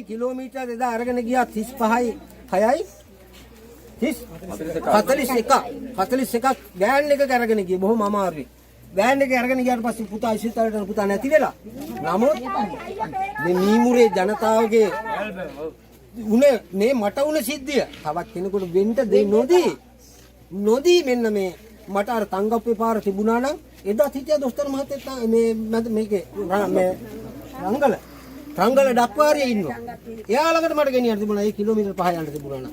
Kilometre 2000 අරගෙන ගියා 35යි 6යි 41ක් van එක අරගෙන ගියේ බොහොම අමාරුයි. වෑන් එක අරගෙන ගියාට පස්සේ පුතා ඉසිතාලට පුතා නැති වෙලා. නමුත් මේ මීමුරේ ජනතාවගේ මේ මට උන සිද්ධිය තවත් කෙනෙකුට වෙන්න දෙන්නේ නොදී මෙන්න මේ මට අර තංගප්පේ පාර තිබුණා නම් එදා හිටිය දොස්තර මහත්තයෙක් මේකේ මේ රංගල ඩක්වාරියේ ඉන්නවා. එයා ළඟට මට ගෙනියන්න තිබුණා. ඒ කිලෝමීටර් 5 යන්න තිබුණා නම්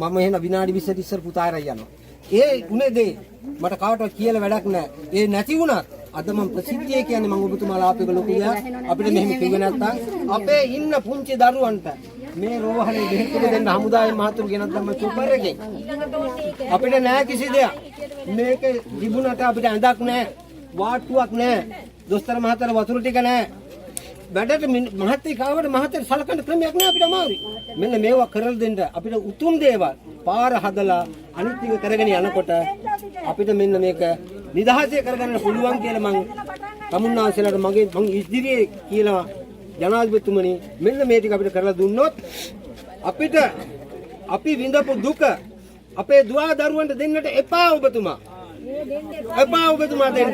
මම එහෙම විනාඩි 20ට ඉස්සර පුතා ආරයි යනවා. ඒ උනේ දේ මට කාටවත් කියලා වැඩක් නැහැ. ඒ නැති වුණත් අද මම ප්‍රසිද්ධිය කියන්නේ මම ඔබතුමාලා ආපේක ලොකුයා අපිට මෙහෙම කිව්වේ නැත්තම් අපේ ඉන්න පුංචි දරුවන්ට මේ රෝහලේ දෙහෙත් දෙන්න හමුදාවේ මහතුරු ගෙනත් දැම්ම චොපර් එකේ අපිට නෑ කිසි දෙයක්. මේක තිබුණට අපිට ඇඳක් නෑ, වාට්ටුවක් නෑ, දොස්තර මහත්තයාට වතුර ටික නෑ. වැඩට මහත්තයෙක් ආවට මහත්තයාට සලකන්න ක්‍රමයක් නෑ අපිට අමාරුයි. මෙන්න මේවා කරලා දෙන්න අපිට උතුම් දේවල් පාර හදලා අනිත් ටික කරගෙන යනකොට අපිට මෙන්න මේක නිදහසේ කරගන්න පුළුවන් කියලා මම තමුන්නාන්සලාට මම ඉදිරියේ කියලා ජනාධිපතිතුමනි මෙන්න මේ ටික අපිට කරලා දුන්නොත් අපිට අපි විඳපු දුක අපේ දුවා දරුවන්ට දෙන්නට එපා ඔබතුමා. එපා ඔබතුමා දෙන්න.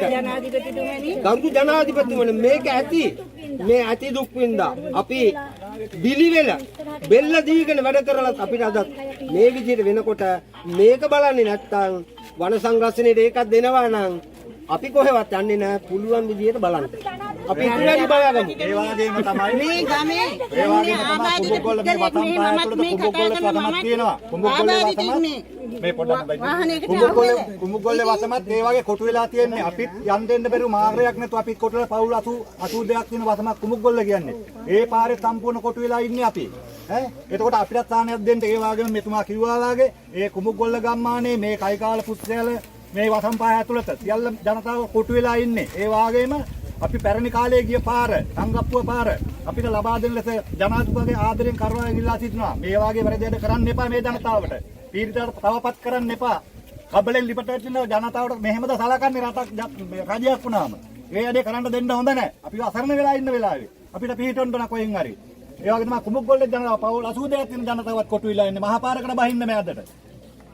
ගරු ජනාධිපතිතුමනි මේක ඇති මේ ඇති දුක් විඳා අපි බිලි වෙලා බෙල්ල දීගෙන වැඩ කරලා අපිට අද මේ විදිහට වෙනකොට මේක බලන්නේ නැත්තම් වන සංරක්ෂණයට ඒකක් දෙනවා නම් අපි කොහෙවත් යන්නේ නැහැ. පුළුවන් විදිහට බලන්න. අපි ඉතිරි බලගමු. ඒ වගේම තමයි මේ ගමේ ඒ වගේම තමයි කුඹුගොල්ල මේ වතම් පාය ඇතුළත කුඹුගොල්ල වතමක් තියෙනවා. කුඹුගොල්ලේ වතම මේ පොඩ්ඩක් බයි. කුඹුගොල්ලේ වතමත් ඒ වගේ කොටු වෙලා තියෙන්නේ. අපිත් යන්න දෙන්න බැරුව මාර්ගයක් නැතුව අපිත් කොටු වල පවුල් 82ක් තියෙන වතමක් කුඹුගොල්ල කියන්නේ. ඒ පාරේ සම්පූර්ණ කොටු වෙලා ඉන්නේ අපි. එතකොට අපිට ස්ථානයක් දෙන්න ඒ වගේම මෙතුමා කිව්වා වගේ ඒ කුඹුගොල්ල ගම්මානේ මේ කයිකාල පුස්තෑල මේ වතම් පාය ඇතුළත සියල්ල ජනතාව කොටු වෙලා ඉන්නේ. ඒ වගේම අපි පැරණි කාලයේ ගිය පාර, සංගප්පුව පාර අපිට ලබා දෙන ලෙස ජනාධිපතිගේ ආදරෙන් කරනවා ඉල්ලා සිටිනවා. මේ වාගේ වැරදිද කරන්න එපා මේ ජනතාවට. පීඩිතවට තවපත් කරන්න එපා. කබලෙන් ලිපට වෙන ජනතාවට මෙහෙමද සලකන්නේ රටක් රජයක් වුණාම. මේ වැඩේ කරන්න දෙන්න හොඳ නැහැ. අපි අසරණ වෙලා ඉන්න වෙලාවේ අපිට පිහිටොන්න ඕන කොහෙන් හරි. ඒ වගේ තමයි කුඹුගොල්ලේ ජනතාව පවුල් 82ක් තියෙන ජනතාවත් කොටු වෙලා ඉන්නේ. මහා පාරකට බහින්න මේ අදට.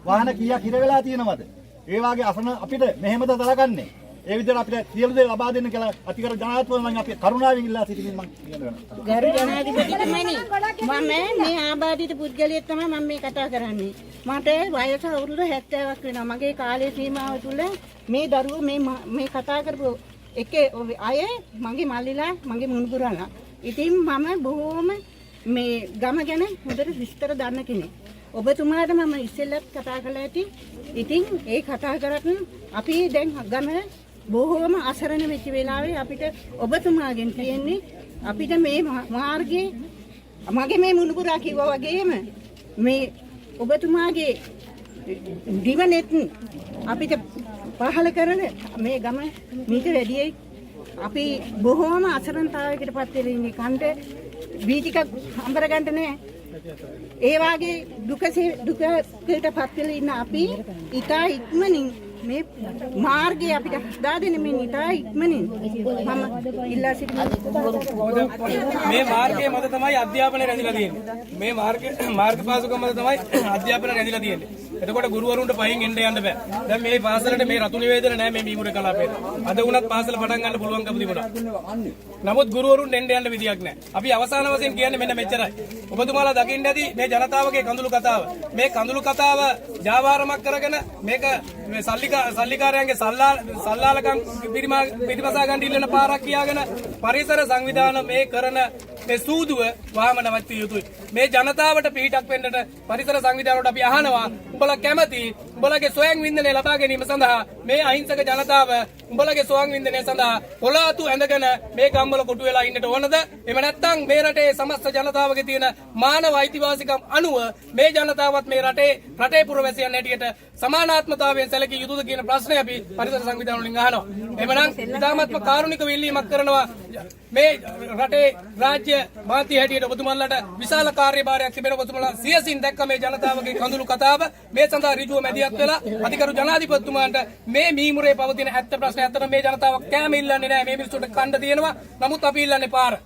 වාහන කීයක් හිර වෙලා තියෙනවද? ඒ වාගේ අසන අපිට මෙහෙමද සලකන්නේ. ඒ විදිහට අපිට සියලු දේ ලබා දෙන්න කියලා අතිකර ජනාධිපතිතුමන් අපි කරුණාවෙන් ඉල්ලා සිටින්න මම කියනවා. ගරු ජනාධිපතිතුමනි මම මේ ආබාධිත පුද්ගලයෙක් තමයි මම මේ කතා කරන්නේ. මට වයස අවුරුදු 70ක් වෙනවා. මගේ කාලේ සීමාව තුළ මේ දරුවෝ මේ කතා කරපු එකේ අය මගේ මල්ලිලා මගේ මුණුබුරලා. ඉතින් මම බොහොම මේ ගම ගැන හොඳට විස්තර දන්න කෙනෙක්. ඔබතුමාට මම ඉස්සෙල්ලත් කතා කළා ඇති. ඉතින් ඒ කතා කරත් අපි දැන් ගම බොහෝම අසරණ වෙච්ච වෙලාවේ අපිට ඔබතුමාගෙන් කියන්නේ අපිට මේ මාර්ගයේ මගේ මේ මුණුපුරා කිව්වා වගේම මේ ඔබතුමාගේ දිවනෙත් අපිට පහල කරන මේ ගම මීට වැඩියි අපි බොහෝම අසරණතාවයකට පත් වෙලා ඉන්නේ. කන්ට වීතිකක් හම්බර ගන්න නෑ. ඒ වාගේ දුකකට පත් වෙලා ඉන්න අපි ඉතා ඉක්මනින් මේ මාර්ගය අපිට හදා දෙන්න මේ ඉතා ඉක්මනින් මම ඉල්ලා සිටිනවා. මේ මාර්ගයේ මත තමයි අධ්‍යාපනය රැඳිලා තියෙන්නේ. මේ මාර්ග පාසුකම් මත තමයි අධ්‍යාපනය රැඳිලා තියෙන්නේ. එතකොට ගුරුවරුන්ට පහින් එන්න යන්න බෑ. දැන් මේ පාසලට මේ රතු නිවේදන නැහැ මේ මීමුර කලාපේ. අද වුණත් පාසල පටන් ගන්න පුළුවන්කම තිබුණා. නමුත් ගුරුවරුන්ට එන්න විදියක් නැහැ. අපි අවසාන වශයෙන් කියන්නේ මෙන්න මෙච්චරයි. ඔබතුමාලා දකින්න ඇති මේ ජනතාවගේ කඳුළු කතාව. මේ කඳුළු කතාව ජාවාරමක් කරගෙන මේක මේ සල්ලිකාරයන්ගේ සල්ලාලකම් පිටිපසා ගන්න ඉල්ලන පාරක් කියාගෙන පරිසර සංවිධාන මේ කරන මේ සූදුව වහම නවත්විය යුතුයි. මේ ජනතාවට පිහිටක් වෙන්නට පරිසර සංවිධානවලට අපි අහනවා උඹලා කැමති උඹලගේ සොයන් වින්දනය ලබා ගැනීම සඳහා මේ අහිංසක ජනතාව උඹලගේ සොයන් වින්දනය සඳහා පොළාතු ඇඳගෙන මේ ගම්වල කොටු වෙලා ඉන්නට ඕනද? එහෙම නැත්නම් මේ රටේ සමස්ත ජනතාවගේ තියෙන මානව අයිතිවාසිකම් අනුව මේ ජනතාවත් මේ රටේ පුරවැසියන් හැටියට සමානාත්මතාවයෙන් සැලකිය යුතුද කියන ප්‍රශ්නේ අපි පරිසර සංවිධාන වලින් අහනවා. එහෙමනම් ඉතාමත්ම කාරුණික ඉල්ලීමක් කරනවා මේ රටේ රාජ්‍ය මාධ්‍ය හැටියට ඔබතුමාලට විශාල කාර්යභාරයක් තිබෙන ඔබතුමාලා සියසින් දැක්ක මේ ජනතාවගේ කඳුළු කතාව මේ සඳහා ඍජුව මැදිහත් වෙලා අධිකරු ජනාධිපතිතුමාන්ට මේ මීමුරේ පවතින ඇත්ත ප්‍රශ්න ඇත්තට මේ ජනතාව කෑම ඉල්ලන්නේ නැහැ. මේ මිනිස්සුන්ට කන්න තියෙනවා. නමුත් අපි ඉල්ලන්නේ පාර.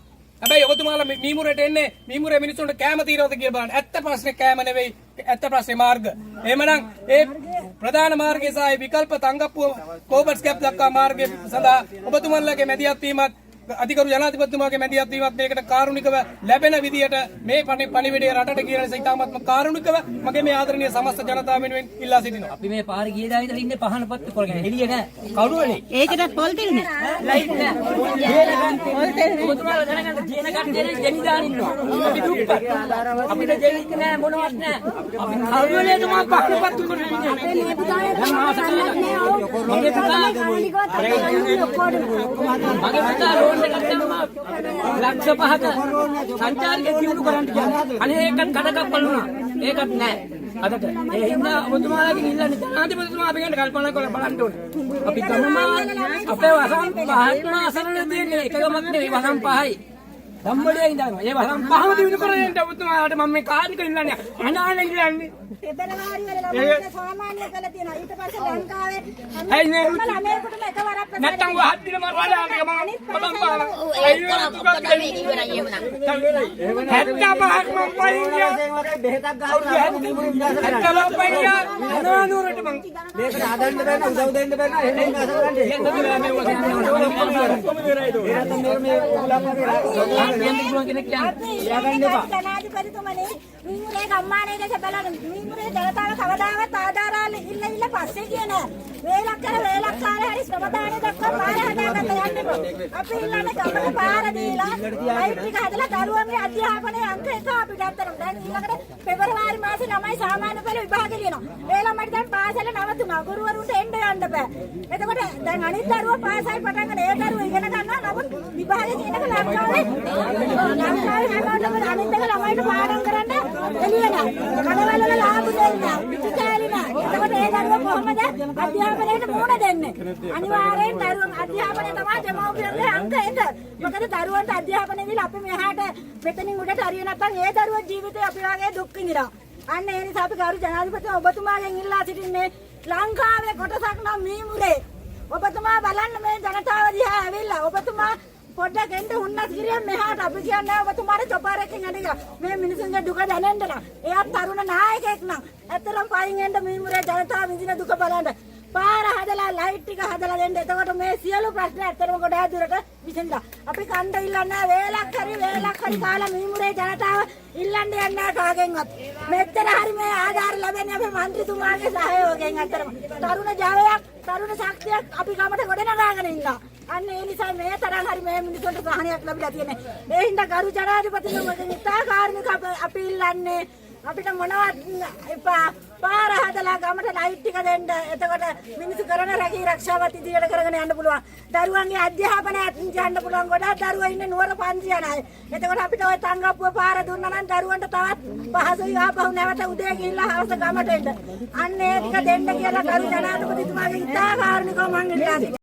හැබැයි ඔබතුමාලා මීමුරේට එන්නේ මීමුරේ මිනිස්සුන්ට කෑම తీරවද කියලා බලන්න. ඇත්ත ප්‍රශ්නේ කෑම නෙවෙයි. ඇත්ත ප්‍රශ්නේ මාර්ග. එහෙමනම් ඒ ප්‍රධාන මාර්ගය සහ විකල්ප තංගප්පුව කෝබර්ස් කැප් දක්වා මාර්ගය සඳහා ඔබතුමාලගේ මැදිහත් වීමත් අධිකරු ජනාධිපතිතුමාගේ මැදිහත් වීමත් මේකට කාරුණිකව ලැබෙන විදියට මේ පණිවිඩය රටට කියන ලෙස ඉතාමත්ම කාරුණිකව මගේ මේ ආදරණීය සමස්ත ජනතාව වෙනුවෙන් ඉල්ලා සිටිනවා. අපි මේ පාරේ ගිය දා ඉඳලා ඉන්නේ පහන පත්තු කරගෙන එළිය නෑ කවුරුවනේ ඒකටත් පොල් දෙල් නෑ. ලයිට් නෑ පොල් දෙල් ඔබතුමාලා දැනගන්න තියෙන කට්ටිය ගෙනි දාන ඉන්නවා අපි දුප්පත් අපිට දෙලිත් නෑ මොනවත් නෑ අපි කවුරුවනේ තුමා පහන පත්තු කරගෙන ඉන්නේ මගේ පුතා ලෝන් එකක් දැම්මා ලක්ෂ 5ක සංචාරකයෙක් දිනු කරන්න කියලා. අනේ ඒකත් කඩකක් බලුණා. ඒකත් නෑ. අදට ඒ හින්දා ඔබතුමාලාගෙන් ඉල්ලන්නේ ජනාධිපතිතුමා අපි ගැන කල්පනා කරලා බලන්න ඕනේ. අපි ගමම අපේ වසම් පහක්ම අසරණ තියෙන්නේ එක ගමක් නෙවෙයි වසම් පහයි. ධම්මඩේ ඉඳන්වා. ඒ වසම් පහම දිනු කරගෙන ඔබතුමාලාට මම මේ කාර්නික ඉල්ලන්නේ අනාන ඉල්ලන්නේ. පෙබරවාරි වල ළමයින්ට සාමාන්‍ය කළා තියෙනවා. ඊට පස්සේ ලංකාවේ ඇයි නේ ළමයෙකුටම එකවරක් නැත්තම් වහත් දින මරවලා මම පතන් පාන. ඇයි නේ තුකක් දෙන්නේ ඉවරයි එහෙමනම්. 75ක් මම පයින් ගියා. බෙහෙතක් ගහලා මීමුරේ විනාශ කරන්න. 75 පයින් අනවනුරට මං මේකට හදන්න බෑ උදව් දෙන්න බෑ එහෙම විනාශ කරන්න. ජනාධිපතිතුමනි මීමුරේ ගම්මානයේ දැක බලන්න මීමුරේ ජනතාව කවදාවත් ආධාරාල ඉල්ල පස්සේ කියන වේලක් කාලේ හරි සමදාන දක්වා පාර හදාගන්න යන්න බෑ. අපි ඉල්ලන්නේ ගමට පාර දීලා ලයිට් ටික හදලා දරුවන්ගේ අධ්‍යාපනයේ අංක 1 අපිට අත්තරම්. දැන් ඊළඟට පෙබරවාරි මාසේ ළමයි සාමාන්‍ය පෙළ විභාග ලියනවා. ඒ ළමයිට දැන් පාසල නවතුනා. ගුරුවරුන්ට එන්න යන්න බෑ. එතකොට දැන් අනිත් දරුවෝ පාසල් පටන් ගන්න ඒ දරුවෝ ඉගෙන ගන්නවා. නමුත් විභාගේ තියෙනක ලංකාවේ හැමෝටම අනිත් එක ළමයිට පාඩම් කරන්න එළිය නෑ. කඩවල වල ලාභ දෙන්න. පිටිකෑලි නෑ. එතකොට ඒ දරුවෝ කොහොමද අධ්‍යාපනයට මුහුණ දෙන්නේ? අනිවාර්යෙන් දරුවන් අධ්‍යාපනය තමයි දෙමව්පියන්ගේ අංක 1. මොකද දරුවන්ට අධ්‍යාපනය දීලා අපි මෙහාට මෙතනින් උඩට හරිය නැත්නම් ඒ දරුවෝ ජීවිතේ අපි වගේ දුක් විඳිනවා. අන්න ඒ නිසා අපි ගරු ජනාධිපතිතුමා ඔබතුමාගෙන් ඉල්ලා සිටින්නේ ලංකාවේ කොටසක් නම් මීමුරේ ඔබතුමා බලන්න මේ ජනතාව දිහා ඇවිල්ලා ඔබතුමා පොඩ්ඩක් එන්න හුන්නස් ගිරියෙන් මෙහාට අපි කියන්නේ ඔබතුමාට චොපාරකින් යන්න කියලා. මේ මිනිසුන්ගේ දුක දැනෙන්න නම් එයාත් තරුණ නායකයෙක් නම් ඇත්තටම පයින් එන්න මීමුරේ ජනතාව විඳින දුක බලන්න. පාර හදලා ලයිට් ටික හදලා දෙන්න. එතකොට මේ සියලු ප්‍රශ්න ඇත්තටම ගොඩාක් දුරට විසඳලා. අපි කණ්ඩ ඉල්ලන්නේ වේලක් හරි කාලා මීමුරේ ජනතාව ඉල්ලන්න යන්නේ කාගෙන්වත්. මෙච්චර හරි මේ ආධාර ලැබෙන්නේ අපේ മന്ത്രിතුමාගේ සහයෝගයෙන්. ඇත්තටම තරුණ ජවයක් තරුණ ශක්තියක් අපි ගමට ගොඩනගාගෙන ඉන්නවා. අන්න ඒ නිසා මේ තරම් හරි මේ මිනිස්සුන්ට සහනයක් ලැබිලා තියෙන්නේ. ඒ හින්දා ගරු ජනාධිපතිතුමාගෙන් ඉතා කාර්මික අපි ඉල්ලන්නේ අපිට මොනවත් එපා. පාර හදලා ගමට ලයිට් ටික දෙන්න. එතකොට මිනිස්සු කරන රැකී රක්ෂාවත් ඉදිරියට කරගෙන යන්න පුළුවන්. දරුවන්ගේ අධ්‍යාපනයත් යන්න පුළුවන්. ගොඩාක් දරුවෝ ඉන්නේ නුවර පන්තියන අය. එතකොට අපිට ওই තංගප්පුව පාර දුන්නා නම් දරුවන්ට තවත් පහසුයි ආපහු නැවත උදේ ගිහිල්ලා හවස ගමට එන්න. අන්න ඒ ටික දෙන්න කියලා ගරු ජනාධිපතිතුමාගෙන් ඉතා කාරුණිකව මං ඉල්ලන්නේ.